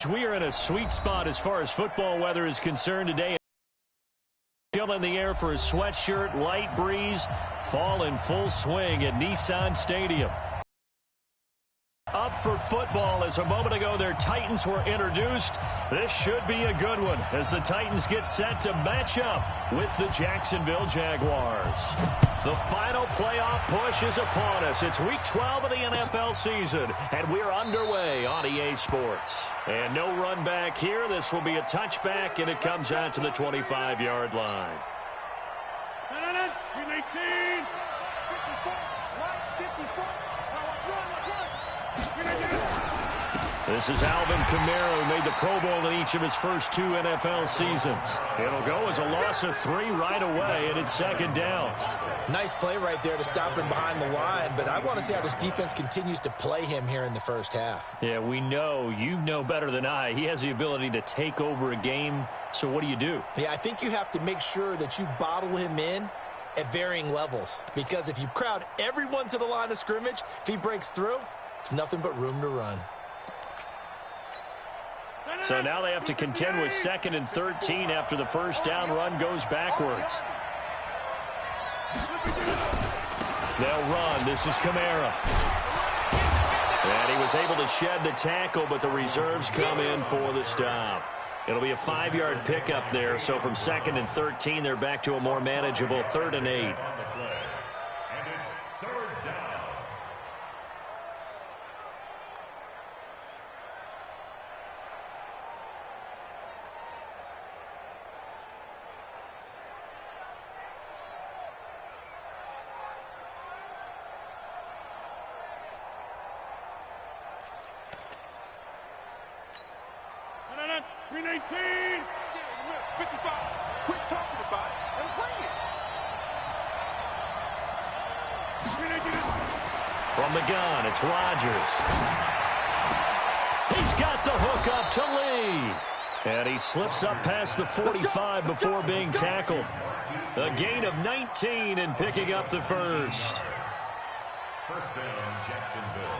We are in a sweet spot as far as football weather is concerned today. Still in the air for a sweatshirt, light breeze, fall in full swing at Nissan Stadium. Up for football as a moment ago their Titans were introduced. This should be a good one as the Titans get set to match up with the Jacksonville Jaguars. The final playoff push is upon us. It's week 12 of the NFL season, and we're underway on EA Sports. And no run back here. This will be a touchback, and it comes out to the 25-yard line. This is Alvin Kamara, who made the Pro Bowl in each of his first 2 NFL seasons. It'll go as a loss of 3 right away, and it's second down. Nice play right there to stop him behind the line, but I want to see how this defense continues to play him here in the first half. Yeah, we know. You know better than I. He has the ability to take over a game, so what do you do? Yeah, I think you have to make sure that you bottle him in at varying levels, because if you crowd everyone to the line of scrimmage, if he breaks through, it's nothing but room to run. So now they have to contend with 2nd and 13 after the first down run goes backwards. They'll run. This is Kamara. And he was able to shed the tackle, but the reserves come in for the stop. It'll be a 5-yard pickup there. So from 2nd and 13, they're back to a more manageable 3rd and 8. From the gun, it's Rodgers. He's got the hook up to Lee. And he slips up past the 45 before being tackled. A gain of 19 and picking up the first. First down, Jacksonville.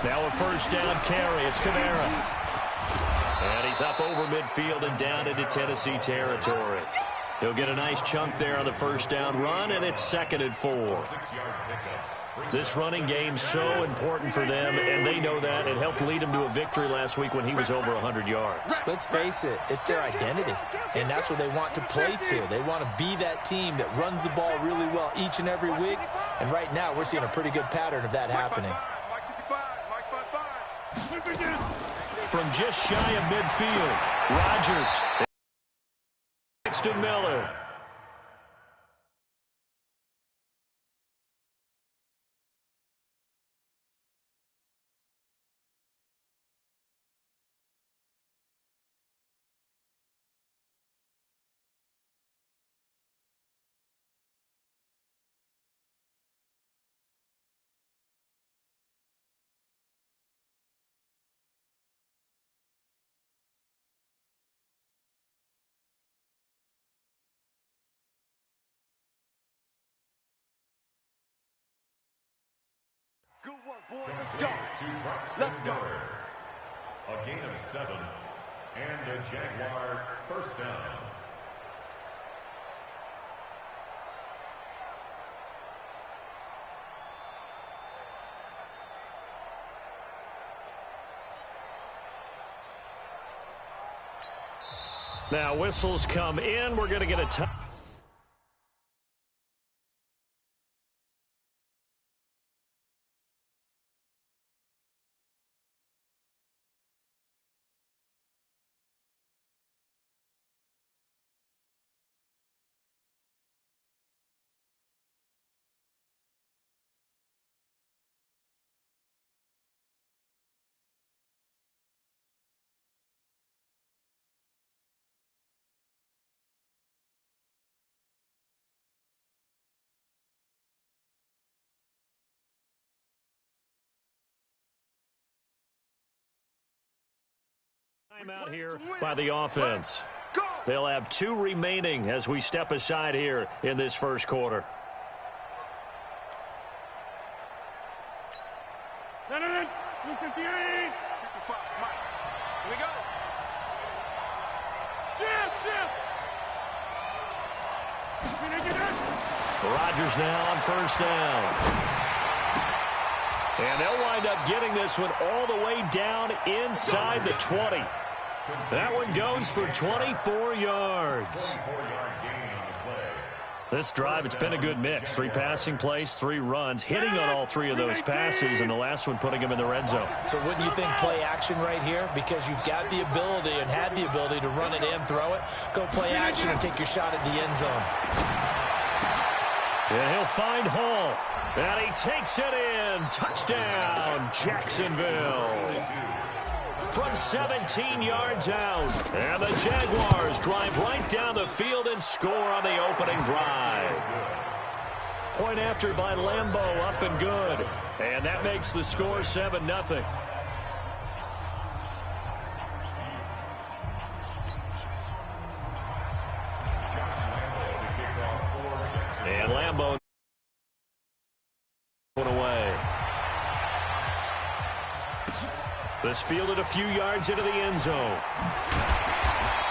Now a first down carry. It's Kamara. And he's up over midfield and down into Tennessee territory. He'll get a nice chunk there on the first down run, and it's 2nd and 4. This running game's so important for them, and they know that. It helped lead them to a victory last week when he was over 100 yards. Let's face it, it's their identity, and that's what they want to play to. They want to be that team that runs the ball really well each and every week, and right now we're seeing a pretty good pattern of that happening. From just shy of midfield, Rodgers. Next to Miller. Good work, boys. Let's go. Let's go. A gain of 7 and a Jaguar first down. Now whistles come in. We're going to get a time. Time out here by the offense. They'll have 2 remaining as we step aside here in this first quarter. Here we go. Rodgers now on first down. And they'll wind up getting this one all the way down inside the 20. That one goes for 24 yards. This drive, it's been a good mix. 3 passing plays, 3 runs, hitting on all 3 of those passes, and the last one putting him in the red zone. So wouldn't you think play action right here? Because you've got the ability and had the ability to run it in, throw it, go play action and take your shot at the end zone. And he'll find Hall. And he takes it in. Touchdown, Jacksonville. From 17 yards out. And the Jaguars drive right down the field and score on the opening drive. Point after by Lambeau, up and good. And that makes the score 7-0. And Lambeau away. This fielded a few yards into the end zone.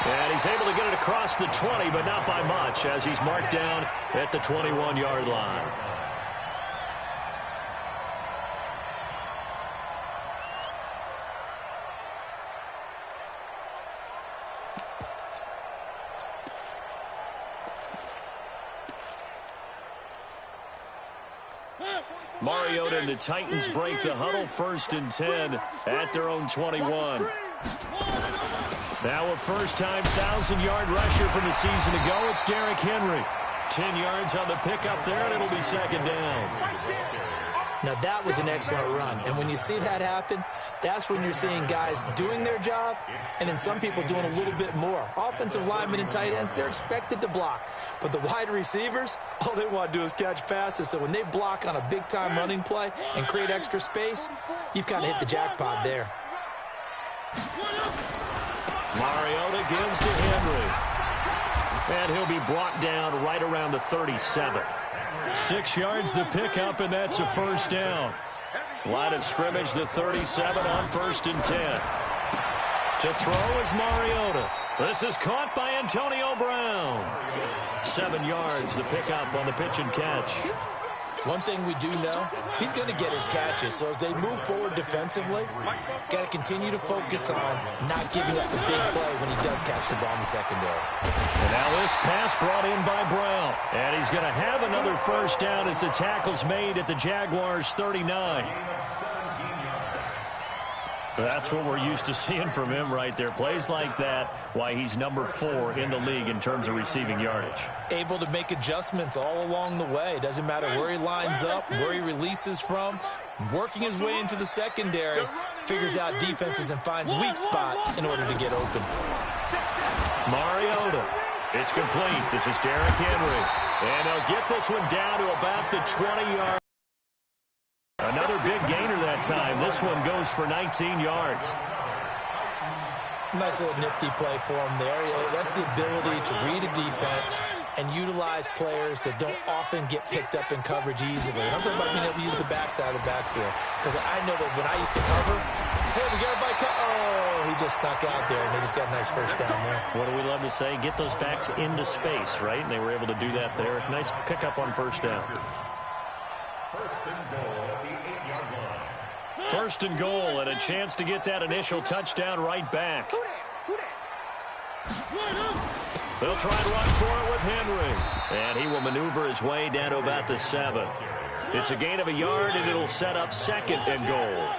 And he's able to get it across the 20, but not by much, as he's marked down at the 21-yard line. Mariota and the Titans break the huddle, 1st and 10 at their own 21. Now a first-time 1,000-yard rusher from the season ago, it's Derrick Henry. 10 yards on the pickup there, and it'll be 2nd down. Now, that was an excellent run. And when you see that happen, that's when you're seeing guys doing their job and then some people doing a little bit more. Offensive linemen and tight ends, they're expected to block. But the wide receivers, all they want to do is catch passes. So when they block on a big-time running play and create extra space, you've kind of hit the jackpot there. Mariota gives to Henry. And he'll be brought down right around the 37. 6 yards the pickup, and that's a first down. Line of scrimmage, the 37 on 1st and 10. To throw is Mariota. This is caught by Antonio Brown. 7 yards the pickup on the pitch and catch. One thing we do know, he's going to get his catches. So as they move forward defensively, got to continue to focus on not giving up the big play when he does catch the ball in the secondary. And now this pass brought in by Brown. And he's going to have another first down as the tackle's made at the Jaguars' 39. That's what we're used to seeing from him right there. Plays like that, why he's number 4 in the league in terms of receiving yardage. Able to make adjustments all along the way. Doesn't matter where he lines up, where he releases from. Working his way into the secondary, figures out defenses and finds weak spots in order to get open. Mariota. It's complete. This is Derrick Henry. And he'll get this one down to about the 20-yard. Another big gainer that time. This one goes for 19 yards. Nice little nifty play for him there. That's the ability to read a defense and utilize players that don't often get picked up in coverage easily. And I'm talking about being able to use the backside of the backfield. Because I know that when I used to cover, hey, we got a bike. Oh, he just snuck out there, and they just got a nice first down there. What do we love to say? Get those backs into space, right? And they were able to do that there. Nice pickup on first down. 1st and goal at the 8-yard line. 1st and goal, and a chance to get that initial touchdown right back. They'll try and run for it with Henry. And he will maneuver his way down to about the 7. It's a gain of a yard, and it'll set up 2nd and goal.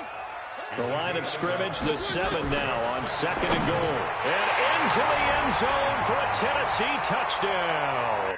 The line of scrimmage, the 7 now on 2nd and goal. And into the end zone for a Tennessee touchdown.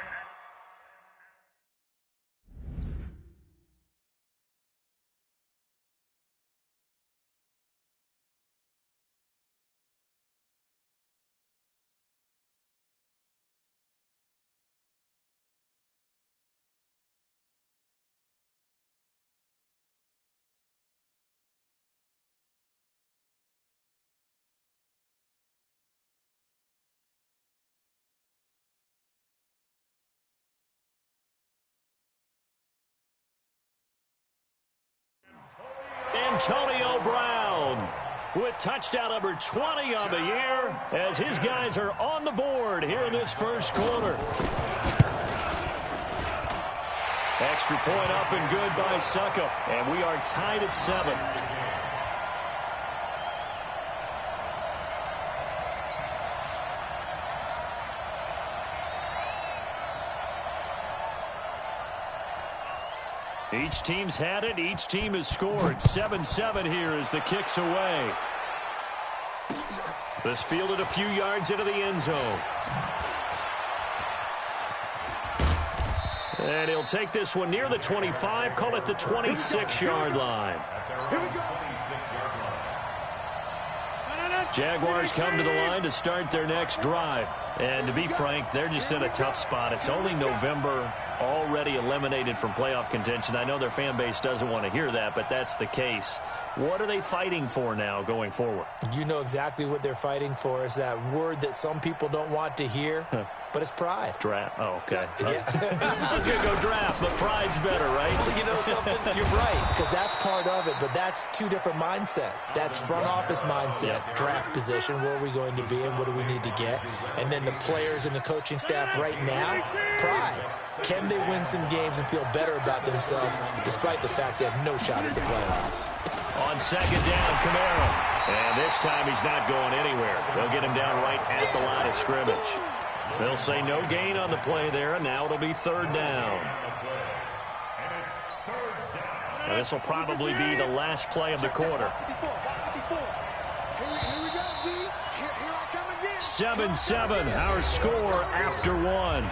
Antonio Brown with touchdown number 20 on the year as his guys are on the board here in this first quarter. Extra point up and good by Suckup, and we are tied at 7. Each team's had it. Each team has scored. 7-7 here as the kick's away. This fielded a few yards into the end zone. And he'll take this one near the 25, call it the 26-yard line. Jaguars come to the line to start their next drive. And to be frank, they're just in a tough spot. It's only November, already eliminated from playoff contention. I know their fan base doesn't want to hear that, but that's the case. What are they fighting for now going forward? You know exactly what they're fighting for. Is that word that some people don't want to hear, but it's pride. Draft. Oh, okay. Yeah. I was going to go draft, but pride's better, right? Well, you know something? You're right, because that's part of it, but that's two different mindsets. That's front office mindset, draft position, where are we going to be and what do we need to get? And then the players and the coaching staff right now, pride. Can they win some games and feel better about themselves despite the fact they have no shot at the playoffs? On second down, Camaro. And this time he's not going anywhere. They'll get him down right at the line of scrimmage. They'll say no gain on the play there, and now it'll be third down. Now this will probably be the last play of the quarter. 7-7, our score after one.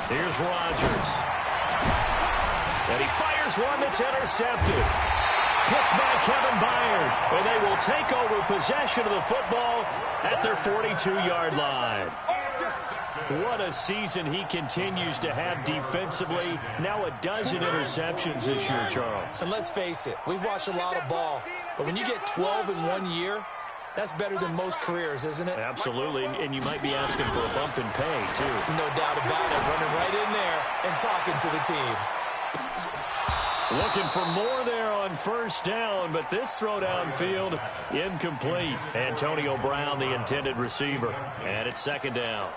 Here's Rodgers. And he fires one that's intercepted. Picked by Kevin Byard. And they will take over possession of the football at their 42-yard line. What a season he continues to have defensively. Now a dozen interceptions this year, Charles. And let's face it, we've watched a lot of ball. But when you get 12 in 1 year, that's better than most careers, isn't it? Absolutely, and you might be asking for a bump in pay, too. No doubt about it. Running right in there and talking to the team. Looking for more there on first down, but this throw downfield incomplete. Antonio Brown, the intended receiver, and it's second down.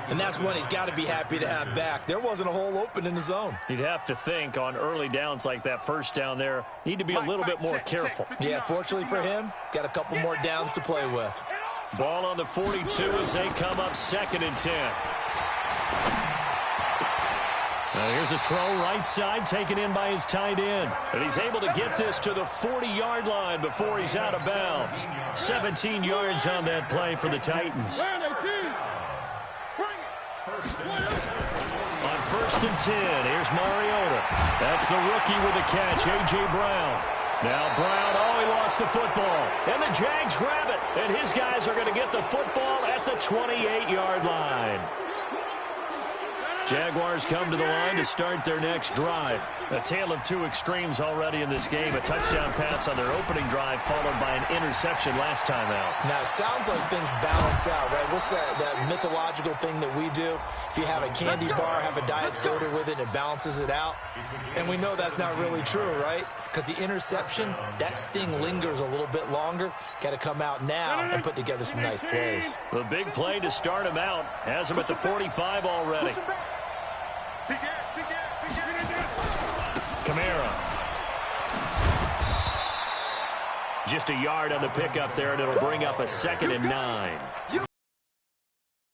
And that's one he's got to be happy to have back. There wasn't a hole open in the zone. You'd have to think on early downs like that first down there, need to be a little bit more careful. Yeah, fortunately for him, got a couple more downs to play with. Ball on the 42 as they come up 2nd and 10. Now here's a throw right side taken in by his tight end. And he's able to get this to the 40-yard line before he's out of bounds. 17 yards on that play for the Titans. On 1st and 10, here's Mariota. That's the rookie with the catch, A.J. Brown. Now Brown, he lost the football. And the Jags grab it. And his guys are going to get the football at the 28-yard line. Jaguars come to the line to start their next drive. A tale of two extremes already in this game. A touchdown pass on their opening drive followed by an interception last time out. Now, it sounds like things balance out, right? What's that mythological thing that we do? If you have a candy bar, have a diet soda with it, it balances it out. And we know that's not really true, right? Because the interception, that sting lingers a little bit longer. Got to come out now and put together some nice plays. The big play to start him out. Has him at the 45 already. Kamara. Just a yard on the pickup there, and it'll bring up a 2nd and 9.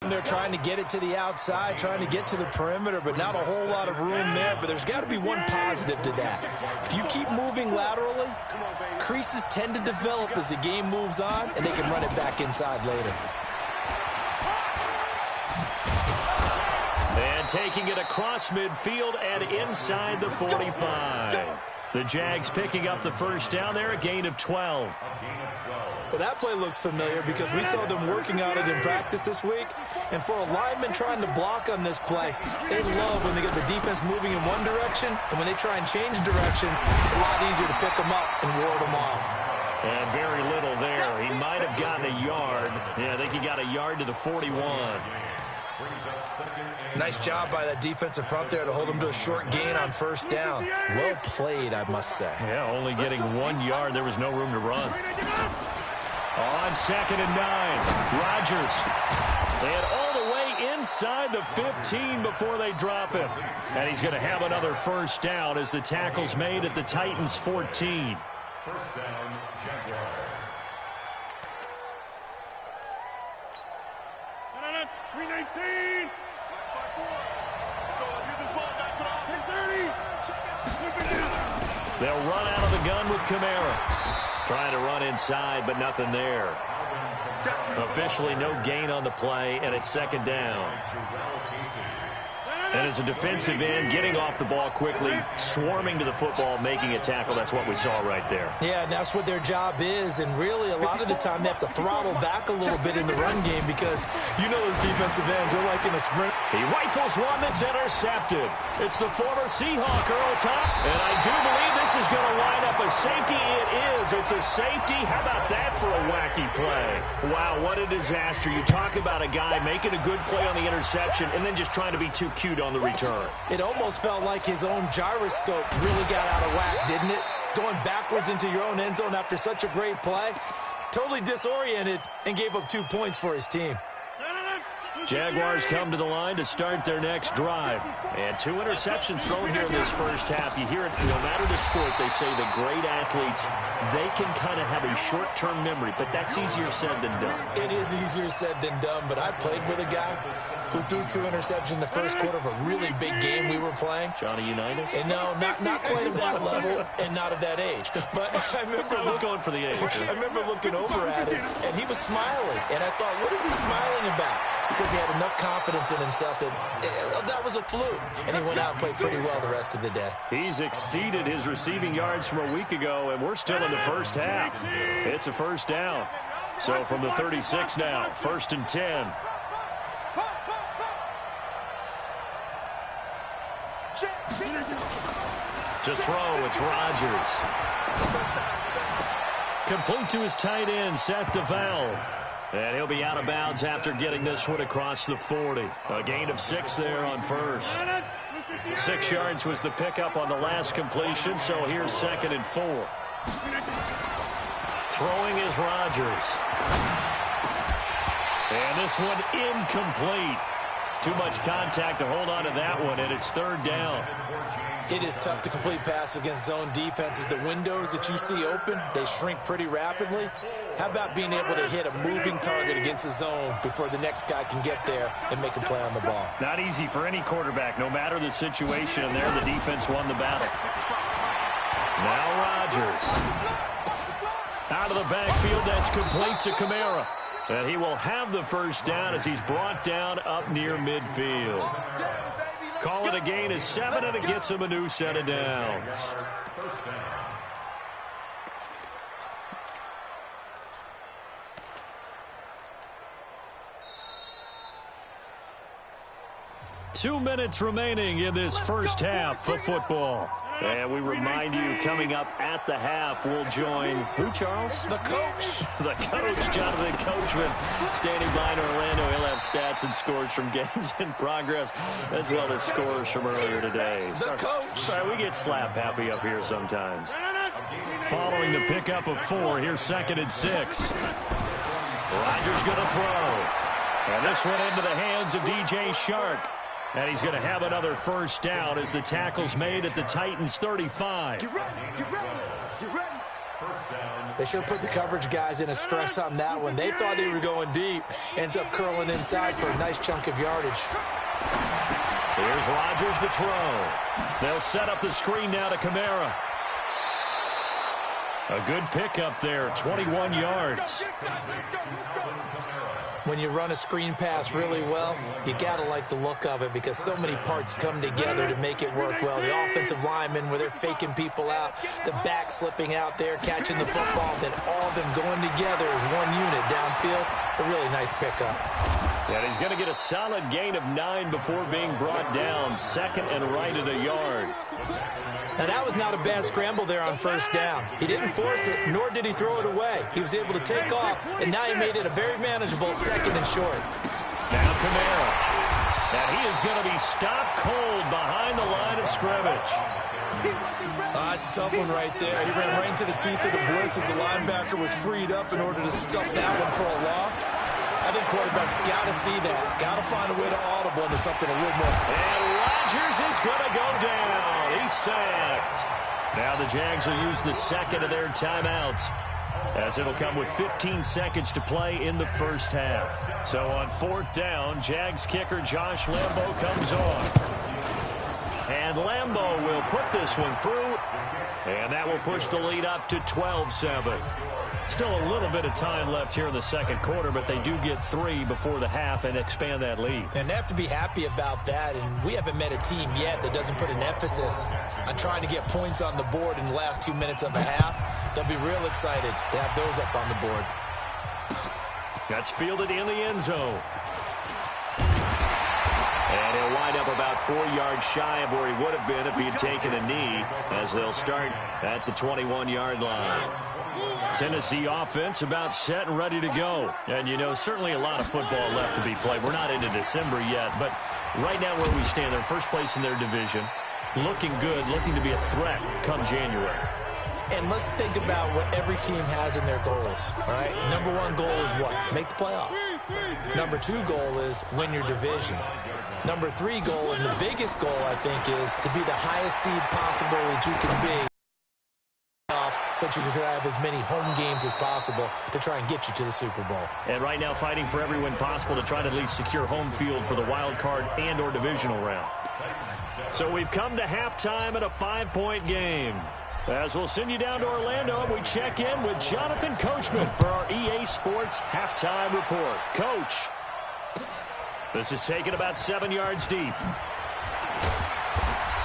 They're trying to get it to the outside, trying to get to the perimeter, but not a whole lot of room there. But there's got to be one positive to that. If you keep moving laterally, creases tend to develop as the game moves on, and they can run it back inside later. And taking it across midfield and inside the 45. The Jags picking up the first down there, a gain of 12. Well, that play looks familiar because we saw them working on it in practice this week. And for a lineman trying to block on this play, they love when they get the defense moving in one direction. And when they try and change directions, it's a lot easier to pick them up and ward them off. And very little there. He might have gotten a yard. Yeah, I think he got a yard to the 41. Nice job by that defensive front there to hold him to a short gain on first down. Well played, I must say. Yeah, only getting 1 yard. There was no room to run. On 2nd and 9, Rodgers. And all the way inside the 15 before they drop him. And he's going to have another first down as the tackle's made at the Titans' 14. First down, Jaguars. 319. They'll run out of the gun with Kamara. Trying to run inside, but nothing there. Officially no gain on the play, and it's 2nd down. And as a defensive end, getting off the ball quickly, swarming to the football, making a tackle, that's what we saw right there. Yeah, and that's what their job is. And really, a lot of the time, they have to throttle back a little bit in the run game because you know those defensive ends are like in a sprint. He rifles one that's intercepted. It's the former Seahawk, Earl Top. And I do believe this is going to line up a safety. It is. It's a safety. How about that for a wacky play? Wow, what a disaster. You talk about a guy making a good play on the interception and then just trying to be too cute on the return. It almost felt like his own gyroscope really got out of whack, didn't it? Going backwards into your own end zone after such a great play. Totally disoriented and gave up 2 points for his team. Jaguars come to the line to start their next drive. And 2 interceptions thrown here in this first half. You hear it, no matter the sport, they say the great athletes, they can kind of have a short-term memory, but that's easier said than done. It is easier said than done, but I played with a guy who threw 2 interceptions in the first quarter of a really big game we were playing. Johnny Unitas? And no, not quite of that level and not of that age. But I remember I was going for the age. I remember looking over at him, and he was smiling. And I thought, what is he smiling about? It's because he had enough confidence in himself that was a fluke. And he went out and played pretty well the rest of the day. He's exceeded his receiving yards from a week ago, and we're still in the first half. It's a first down. So from the 36 now, 1st and 10. To throw, it's Rodgers. Complete to his tight end, Seth DeValve. And he'll be out of bounds after getting this one across the 40. A gain of 6 there on first. 6 yards was the pickup on the last completion, so here's 2nd and 4. Throwing is Rodgers. And this one incomplete. Too much contact to hold on to that one, and it's 3rd down. It is tough to complete pass against zone defenses. The windows that you see open, they shrink pretty rapidly. How about being able to hit a moving target against a zone before the next guy can get there and make a play on the ball? Not easy for any quarterback, no matter the situation. And there, the defense won the battle. Now Rodgers. Out of the backfield, that's complete to Kamara. And he will have the first down as he's brought down up near midfield. Call it a gain of 7, and it gets him a new set of downs. 2 minutes remaining in this first half of football. And we remind you, coming up at the half, we'll join who, Charles? The coach. The coach, Jonathan Coachman, standing by in Orlando. He'll have stats and scores from games in progress, as well as scores from earlier today. The coach. Sorry, we get slap happy up here sometimes. Following the pickup of 4, here's 2nd and 6. Rodgers going to throw. And this one into the hands of DJ Shark. And he's going to have another first down as the tackle's made at the Titans' 35. Get ready. They sure put the coverage guys in a stress on that one. They thought they were going deep. Ends up curling inside for a nice chunk of yardage. Here's Rodgers to throw. They'll set up the screen now to Kamara. A good pickup there, 21 yards. When you run a screen pass really well, you got to like the look of it because so many parts come together to make it work well. The offensive linemen, where they're faking people out, the back slipping out there, catching the football, then all of them going together as one unit downfield. A really nice pickup. And he's going to get a solid gain of 9 before being brought down. Second and right at a yard. Now, that was not a bad scramble there on first down. He didn't force it, nor did he throw it away. He was able to take off, and now he made it a very manageable second and short. Now Kamara. And he is going to be stopped cold behind the line of scrimmage. It's a tough one right there. He ran right into the teeth of the blitz as the linebacker was freed up in order to stuff that one for a loss. I think quarterbacks got to see that. Got to find a way to audible into something a little more. And Rodgers is going to go down. He's sacked. Now the Jags will use the second of their timeouts, as it'll come with 15 seconds to play in the first half. So on fourth down, Jags kicker Josh Lambo comes on. And Lambo will put this one through, and that will push the lead up to 12-7. Still a little bit of time left here in the second quarter, but they do get 3 before the half and expand that lead. And they have to be happy about that, and we haven't met a team yet that doesn't put an emphasis on trying to get points on the board in the last 2 minutes of a half. They'll be real excited to have those up on the board. That's fielded in the end zone. And he'll wind up about 4 yards shy of where he would have been if he had taken a knee, as they'll start at the 21-yard line. Tennessee offense about set and ready to go. And, you know, certainly a lot of football left to be played. We're not into December yet, but right now where we stand, they're first place in their division. Looking good, looking to be a threat come January. And let's think about what every team has in their goals, all right? Number 1 goal is what? Make the playoffs. Number 2 goal is win your division. Number 3 goal, and the biggest goal, I think, is to be the highest seed possible that you can be, so that you can have as many home games as possible to try and get you to the Super Bowl. And right now fighting for every win possible to try to at least secure home field for the wild card and or divisional round. So we've come to halftime at a 5-point game. As we'll send you down to Orlando, and we check in with Jonathan Coachman for our EA Sports Halftime Report. Coach, this is taken about 7 yards deep.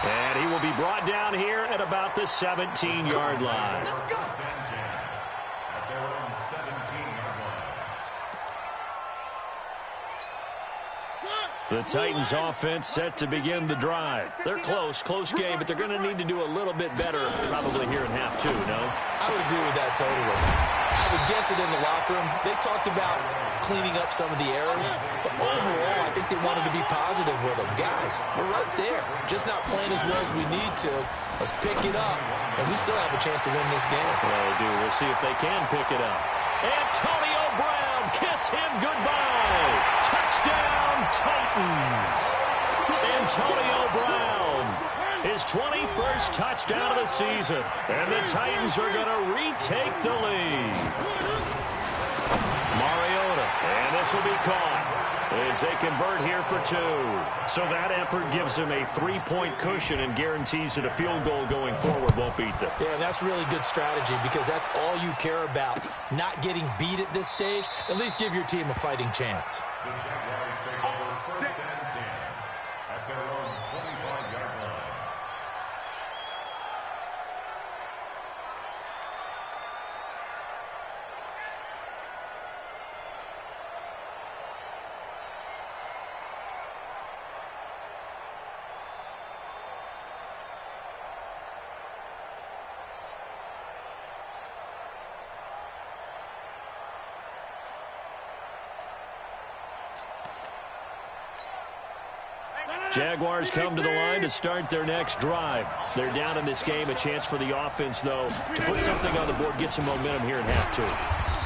And he will be brought down here at about the 17-yard line. The Titans offense set to begin the drive. They're close game, but they're going to need to do a little bit better probably here in half 2, no? I would agree with that totally. I would guess it in the locker room. They talked about cleaning up some of the errors, but overall, I think they wanted to be positive with them. Guys, we're right there. Just not playing as well as we need to. Let's pick it up, and we still have a chance to win this game. Well, they do. We'll see if they can pick it up. Antonio Brown, kiss him goodbye. Touchdown, Titans. Antonio Brown, his 21st touchdown of the season. And the Titans are going to retake the lead. Mariota, and this will be caught as they convert here for 2. So that effort gives them a 3-point cushion and guarantees that a field goal going forward won't beat them. Yeah, that's really good strategy because that's all you care about. Not getting beat at this stage. At least give your team a fighting chance. The Jaguars take over first and 10 at their own 25-yard line. Jaguars come to the line to start their next drive. They're down in this game. A chance for the offense, though, to put something on the board, get some momentum here in half 2.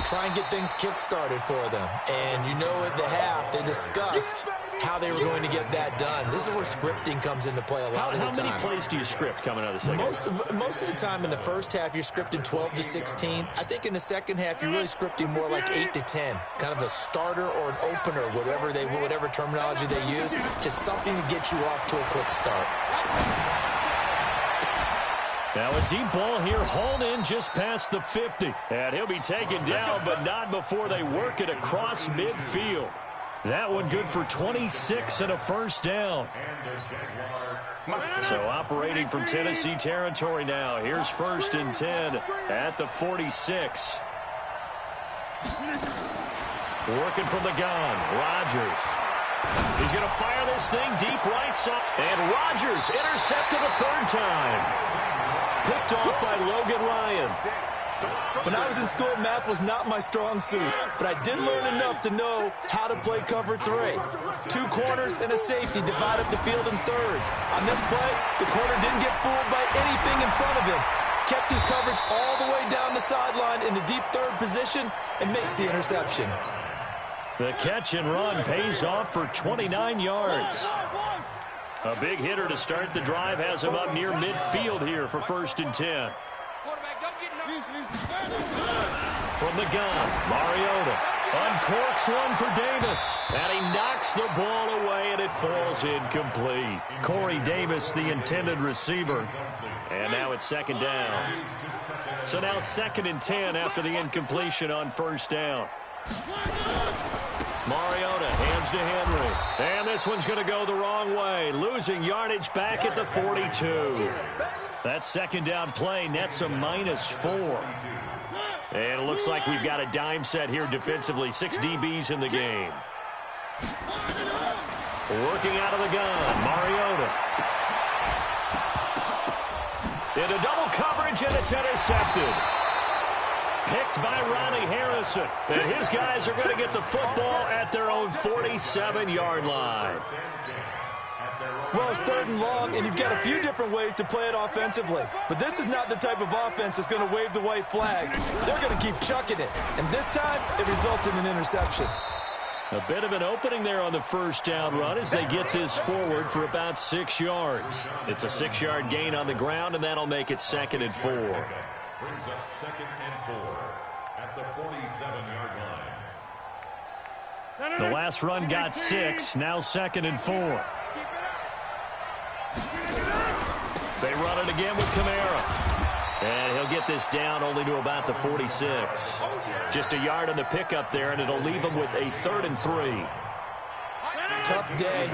Try and get things kick-started for them. And you know at the half, they discussed how they were going to get that done. This is where scripting comes into play a lot of the time. How many plays do you script coming out of the second half? Most of the time in the first half, you're scripting 12 to 16. I think in the second half, you're really scripting more like 8 to 10. Kind of a starter or an opener, whatever terminology they use. Just something to get you off to a quick start. Now a deep ball here, hauled in just past the 50. And he'll be taken down, but not before they work it across midfield. That one good for 26 and a first down. So operating from Tennessee territory now. Here's 1st and 10 at the 46. Working from the gun, Rodgers. He's going to fire this thing deep right side. And Rodgers intercepted a 3rd time. Picked off by Logan Ryan. When I was in school, math was not my strong suit, but I did learn enough to know how to play cover 3. 2 corners and a safety divide up the field in thirds. On this play, the corner didn't get fooled by anything in front of him. Kept his coverage all the way down the sideline in the deep 3rd position and makes the interception. The catch and run pays off for 29 yards. A big hitter to start the drive has him up near midfield here for 1st and 10. From the gun, Mariota uncorks one for Davis, and he knocks the ball away, and it falls incomplete. Corey Davis, the intended receiver, and now it's 2nd down. So now 2nd and 10 after the incompletion on 1st down. Mariota hands to Henry, and this one's going to go the wrong way, losing yardage back at the 42. That 2nd down play nets a -4. And it looks like we've got a dime set here defensively. 6 DBs in the game. Working out of the gun, Mariota. Into double coverage, and it's intercepted. Picked by Ronnie Harrison. And his guys are going to get the football at their own 47-yard line. Well, it's 3rd and long, and you've got a few different ways to play it offensively. But this is not the type of offense that's going to wave the white flag. They're going to keep chucking it. And this time, it results in an interception. A bit of an opening there on the 1st down run as they get this forward for about 6 yards. It's a 6-yard gain on the ground, and that'll make it 2nd and 4. Brings up 2nd and 4 at the 47-yard line. The last run got 6, now 2nd and 4. They run it again with Kamara. And he'll get this down only to about the 46. Just a yard on the pickup there, and it'll leave him with a 3rd and 3. Tough day,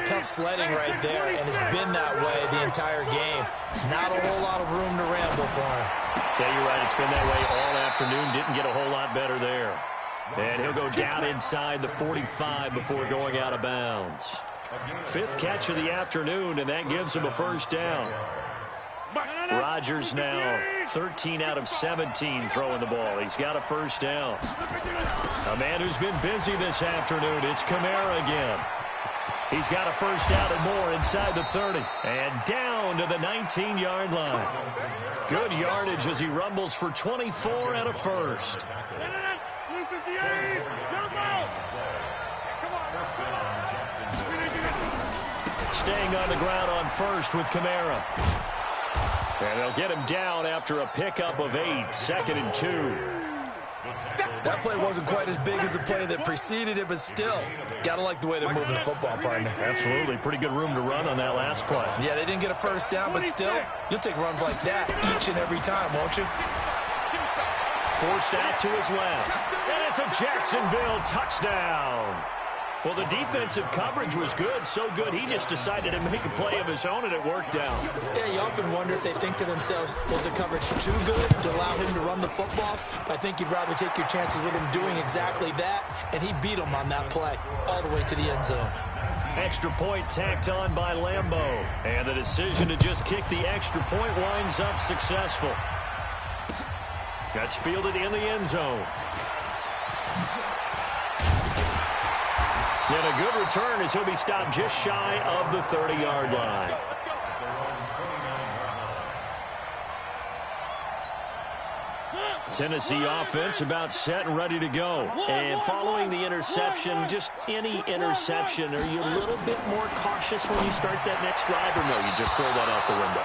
tough sledding right there, and it's been that way the entire game. Not a whole lot of room to ramble for him. Yeah, you're right. It's been that way all afternoon. Didn't get a whole lot better there. And he'll go down inside the 45 before going out of bounds. 5th catch of the afternoon, and that gives him a 1st down. Rodgers now 13 out of 17 throwing the ball. He's got a 1st down. A man who's been busy this afternoon, it's Kamara again. He's got a 1st down and more inside the 30. And down to the 19-yard line. Good yardage as he rumbles for 24 and a 1st. Staying on the ground on 1st with Kamara. And they'll get him down after a pickup of 8, 2nd and 2. That play wasn't quite as big as the play that preceded it, but still, got to like the way they're moving the football, partner. Absolutely. Pretty good room to run on that last play. Yeah, they didn't get a 1st down, but still, you'll take runs like that each and every time, won't you? Forced out to his left. And it's a Jacksonville touchdown. Well, the defensive coverage was good, so good he just decided to make a play of his own, and it worked out. Yeah, you often wonder if they think to themselves, was the coverage too good to allow him to run the football? I think you'd rather take your chances with him doing exactly that, and he beat him on that play all the way to the end zone. Extra point tacked on by Lambeau, and the decision to just kick the extra point winds up successful. That's fielded in the end zone. And a good return as he'll be stopped just shy of the 30-yard line. Tennessee offense about set and ready to go. And following the interception, just any interception, are you a little bit more cautious when you start that next drive, or no, you just throw that out the window?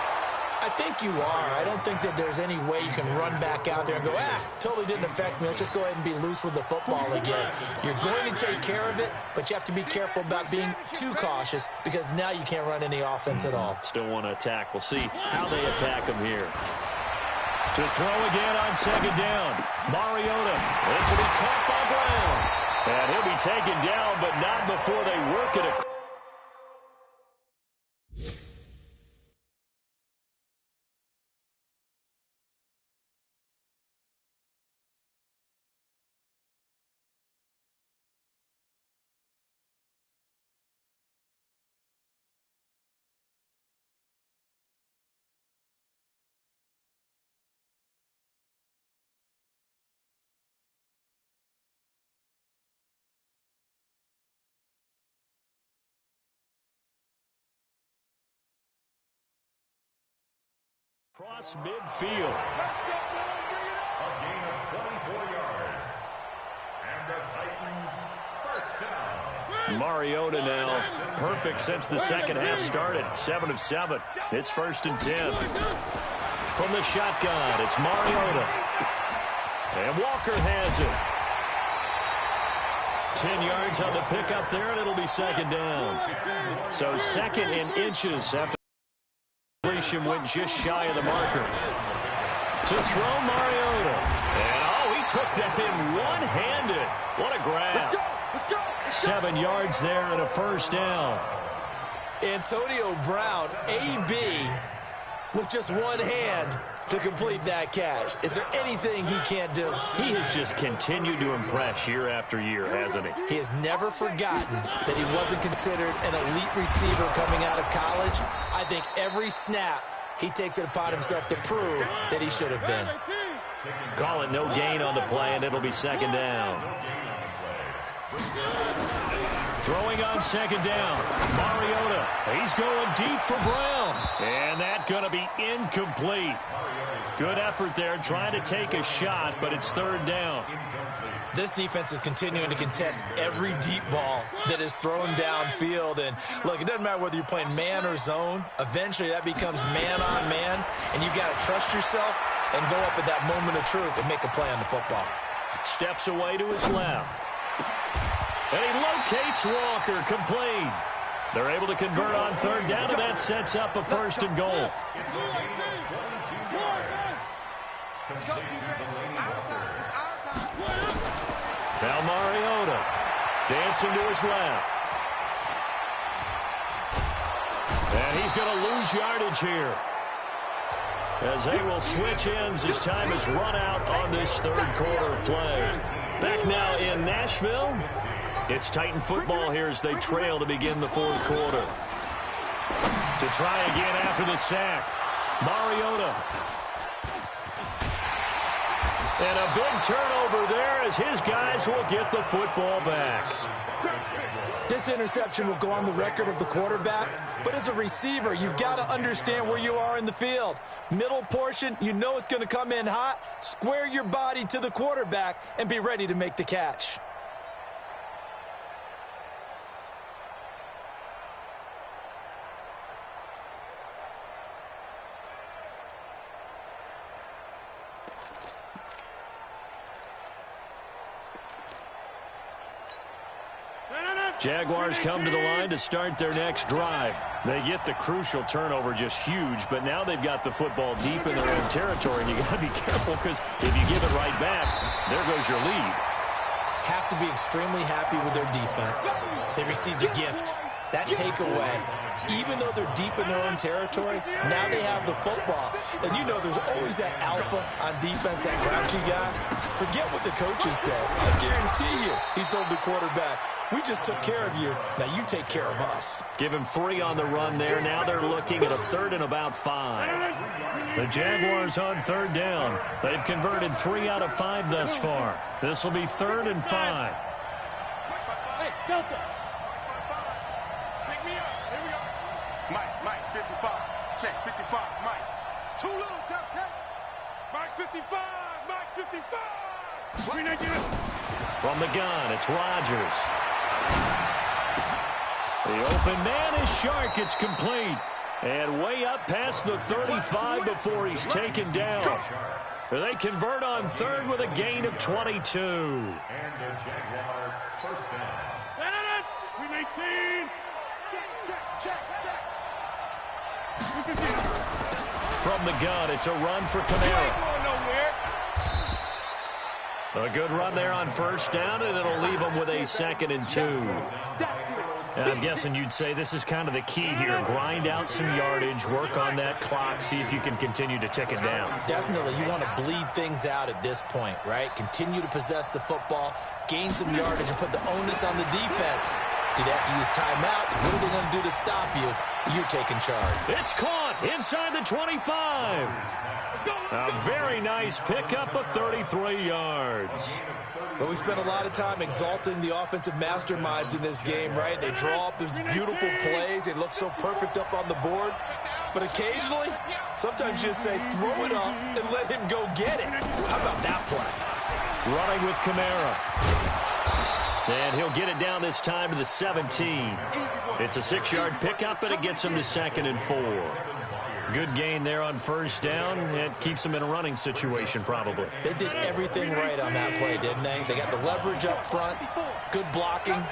I I think you are. I don't think that there's any way you can run back out there and go, totally didn't affect me. Let's just go ahead and be loose with the football again. You're going to take care of it, but you have to be careful about being too cautious because now you can't run any offense at all. Still want to attack. We'll see how they attack him here. To throw again on second down. Mariota. This will be caught by Brown. And he'll be taken down, but not before they work it. Cross midfield. A gain of 24 yards. And the Titans first down. Mariota now perfect since the second half started. 7 of 7. It's 1st and 10. From the shotgun, it's Mariota. And Walker has it. 10 yards on the pickup there, and it'll be second down. So 2nd and inches after went just shy of the marker. To throw Mariota. And, he took that in one-handed. What a grab. Let's go. 7 yards there and a 1st down. Antonio Brown, AB, with just one hand to complete that catch. Is there anything he can't do? He has just continued to impress year after year, hasn't he? He has never forgotten that he wasn't considered an elite receiver coming out of college. I think every snap he takes it upon himself to prove that he should have been. Call it no gain on the play, and it'll be second down. Throwing on second down. Mariota. He's going deep for Brown. And that's going to be incomplete. Good effort there trying to take a shot, but it's 3rd down. This defense is continuing to contest every deep ball that is thrown downfield. And, look, it doesn't matter whether you're playing man or zone. Eventually that becomes man on man, and you've got to trust yourself and go up at that moment of truth and make a play on the football. Steps away to his left. And he locates Walker, complete. They're able to convert on 3rd down, and that sets up a 1st and goal. Let's go, defense. Our time. It's our time. Now Mariota dancing to his left. And he's going to lose yardage here, as they will switch ends as time has run out on this 3rd quarter of play. Back now in Nashville. It's Titan football here as they trail to begin the 4th quarter. To try again after the sack. Mariota. And a big turnover there as his guys will get the football back. This interception will go on the record of the quarterback, but as a receiver, you've got to understand where you are in the field. Middle portion, you know it's going to come in hot. Square your body to the quarterback and be ready to make the catch. Jaguars come to the line to start their next drive. They get the crucial turnover, just huge, but now they've got the football deep in their own territory, and you got to be careful because if you give it right back, there goes your lead. Have to be extremely happy with their defense. They received a gift. That takeaway, even though they're deep in their own territory, now they have the football. And you know there's always that alpha on defense, that grouchy guy. Forget what the coaches said. I guarantee you, he told the quarterback, we just took care of you. Now you take care of us. Give him 3 on the run there. Now they're looking at a 3rd and about 5. The Jaguars on 3rd down. They've converted 3 out of 5 thus far. This will be 3rd and 5. Hey, Delta. Pick me up. Here we go. Mike, 55. Check, 55. Mike. Too little, Delta. Mike, 55. Mike, 55. From the gun, it's Rodgers. The open man is Shark. It's complete. And way up past the 35 before he's taken down. They convert on third with a gain of 22. And the Jaguar first down. We make team. Check. From the gun, it's a run for Kamara. A good run there on first down, and it'll leave him with a 2nd and 2. I'm guessing you'd say this is kind of the key here. Grind out some yardage, work on that clock, see if you can continue to tick it down. Definitely. You want to bleed things out at this point, right? Continue to possess the football, gain some yardage, and put the onus on the defense. Do they have to use timeouts? What are they going to do to stop you? You're taking charge. It's caught inside the 25. A very nice pickup of 33 yards. But we spent a lot of time exalting the offensive masterminds in this game, right? They draw up these beautiful plays. They look so perfect up on the board. But occasionally, sometimes you just say, throw it up and let him go get it. How about that play? Running with Kamara. And he'll get it down this time to the 17. It's a 6-yard pickup, and it gets him to 2nd and 4. Good gain there on first down. It keeps them in a running situation, probably. They did everything right on that play, didn't they? They got the leverage up front, good blocking,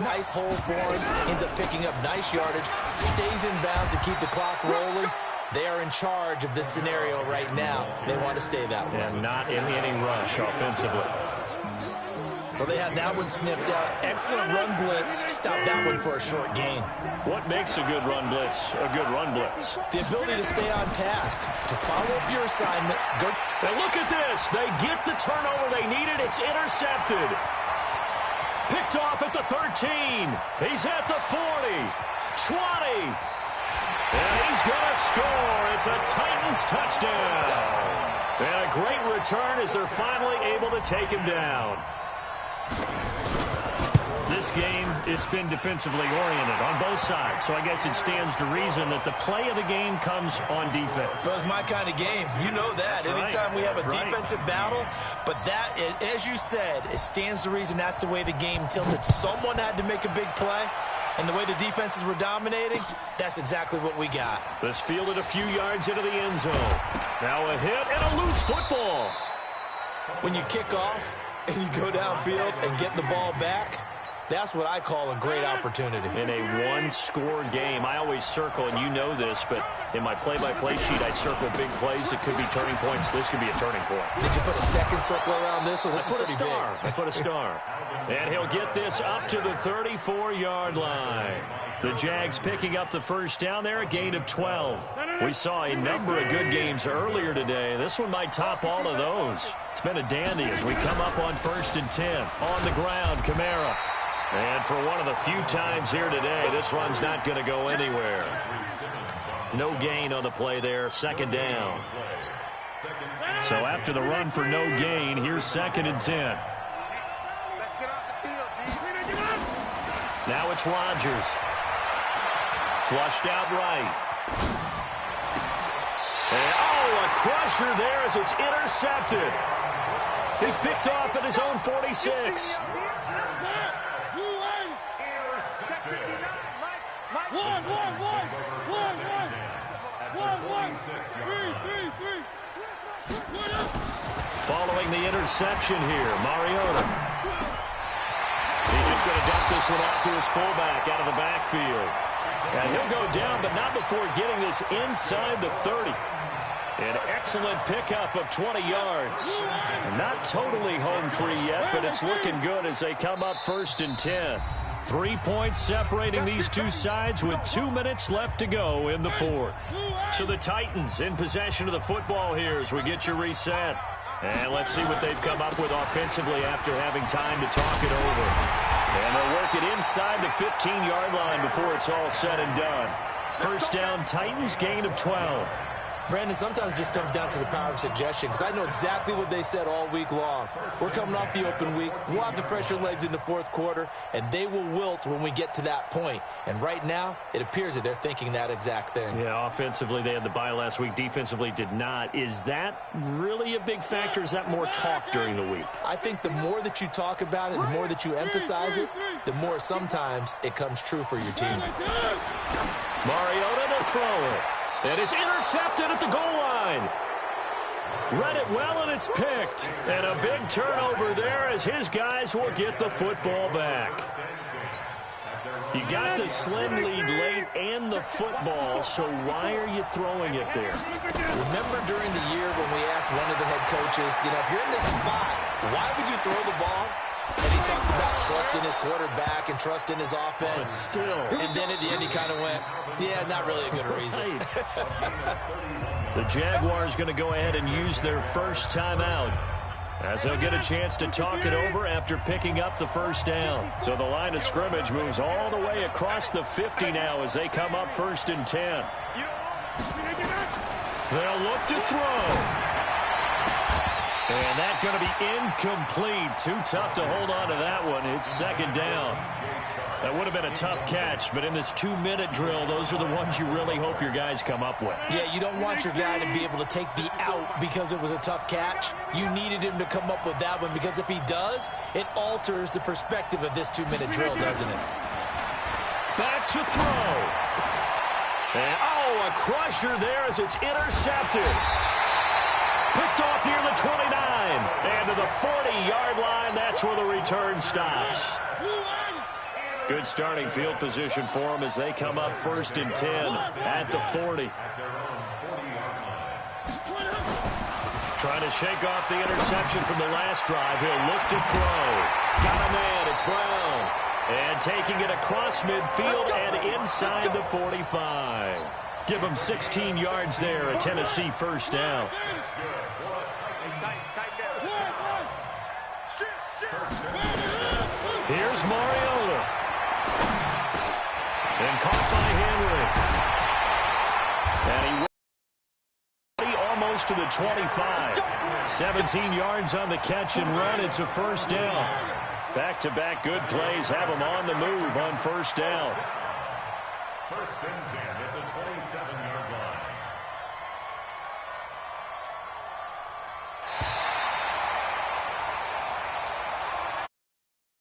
nice hole for him, ends up picking up nice yardage, stays in bounds to keep the clock rolling. They are in charge of this scenario right now. They want to stay that way. And not in any rush offensively. Well, they had that one sniffed out. Excellent run blitz. Stop that one for a short gain. What makes a good run blitz a good run blitz? The ability to stay on task, to follow up your assignment. Go. And look at this. They get the turnover they needed. It's intercepted. Picked off at the 13. He's at the 40. 20. And he's going to score. It's a Titans touchdown. And a great return as they're finally able to take him down. This game, it's been defensively oriented on both sides, so I guess it stands to reason that the play of the game comes on defense. So it's my kind of game. You know that. That's anytime right. we have a That's defensive battle, but that, as you said, it stands to reason that's the way the game tilted. Someone had to make a big play, and the way the defenses were dominating, that's exactly what we got. This fielded a few yards into the end zone. Now a hit and a loose football. When you kick off and you go downfield and get the ball back, that's what I call a great opportunity. In a one-score game, I always circle, and you know this, but in my play-by-play sheet, I circle big plays that could be turning points. This could be a turning point. Did you put a second circle around this one? This is pretty big. I put a star. And he'll get this up to the 34-yard line. The Jags picking up the first down there, a gain of 12. We saw a number of good games earlier today. This one might top all of those. It's been a dandy as we come up on 1st and 10. On the ground, Kamara. And for one of the few times here today, this run's not going to go anywhere. No gain on the play there, 2nd down. So after the run for no gain, here's 2nd and 10. Let's get off the field, D. Now it's Rodgers. Flushed out right. And, a crusher there as it's intercepted. He's picked off at his own 46. Following the interception here, Mariota. He's just going to dump this one off to his fullback out of the backfield. And he'll go down, but not before getting this inside the 30. An excellent pickup of 20 yards. Not totally home free yet, but it's looking good as they come up 1st and 10. 3 points separating these two sides with 2 minutes left to go in the 4th. So the Titans in possession of the football here as we get you reset. And let's see what they've come up with offensively after having time to talk it over. And they'll work it inside the 15-yard line before it's all said and done. First down, Titans, gain of 12. Brandon, sometimes it just comes down to the power of suggestion, because I know exactly what they said all week long. We're coming off the open week. We'll have the fresher legs in the 4th quarter, and they will wilt when we get to that point. And right now, it appears that they're thinking that exact thing. Yeah, offensively, they had the bye last week. Defensively, did not. Is that really a big factor? Is that more talk during the week? I think the more that you talk about it, the more that you emphasize it, the more sometimes it comes true for your team. Mariota to throw it. And it's intercepted at the goal line. Read it well, and it's picked. And a big turnover there as his guys will get the football back. You got the slim lead late and the football, so why are you throwing it there? Remember during the year when we asked one of the head coaches, if you're in this spot, why would you throw the ball? And he talked about trusting his quarterback and trusting his offense. But still. And then at the end he kind of went, yeah, not really a good reason. The Jaguars going to go ahead and use their first timeout, as they'll get a chance to talk it over after picking up the first down. So the line of scrimmage moves all the way across the 50 now as they come up 1st and 10. They'll look to throw. And that's going to be incomplete. Too tough to hold on to that one. It's 2nd down. That would have been a tough catch, but in this 2-minute drill, those are the ones you really hope your guys come up with. Yeah, you don't want your guy to be able to take the out because it was a tough catch. You needed him to come up with that one, because if he does, it alters the perspective of this 2-minute drill, doesn't it? Back to throw. And, a crusher there as it's intercepted. Picked off near the 29. And to the 40-yard line, that's where the return stops. Good starting field position for them as they come up 1st and 10 at the 40. Trying to shake off the interception from the last drive. He'll look to throw. Got a man. It's Brown. And taking it across midfield and inside the 45. Give him 16 yards there, a Tennessee first down. Here's Mariota. And caught by Henry. And he almost to the 25. 17 yards on the catch and run. It's a first down. Back-to-back good plays have him on the move on first down. 1st and 10 at the 27-yard line.